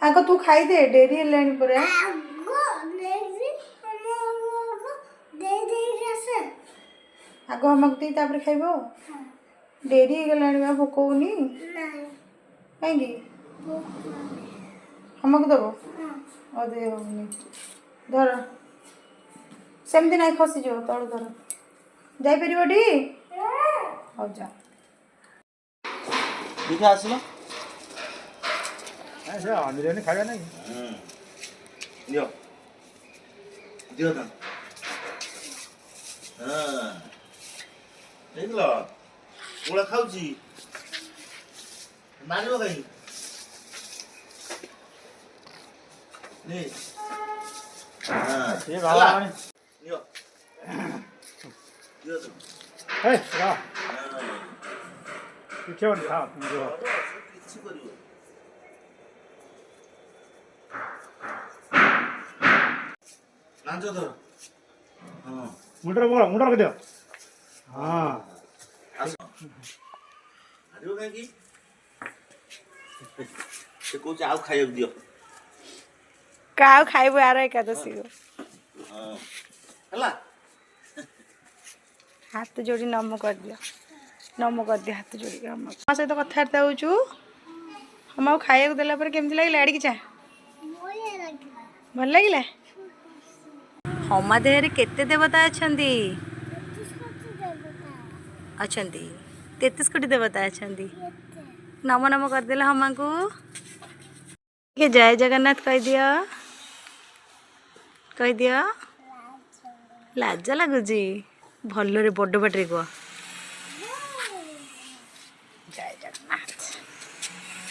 आग तू खाई दे डेरी हेलानी पर आग हमक दे तापर खाइबो डेरी हे गलानी बा भोक होनी कहीं हमक दबो अदे होनी धर सेमती नहीं खसी जो तलू धर जाई परिबो टी हो जा देखा आसलो ऐसे बिरयानी खाया नहीं लियो दियो ना हां देखलो ओला खाउची मानिबो कहीं नी हां ये बाबा लियो दियो तो ए रा पीछे वन खा तुम जो किछि करियो नांजो धर हां मुंडर के दियो हां आसो आदिबो कहीं की से कोच आउ खाइब दियो काउ खाइबो आर एकादशी को हां हला हाथ जोड़ी नम कर दियो हाथ जोड़ी हम सहित कथबार्ता होचु हम खाइक देला पर केमती लगे लाड़ी की चा भल लगे हमा देहरे केते देवता अछंती 33 कोटी देवता अछंती नम नम कर देला हमा को के जय जगन्नाथ कह दिया लाज लगुची भल रे बड़ पाटे कह जय जगन्नाथ।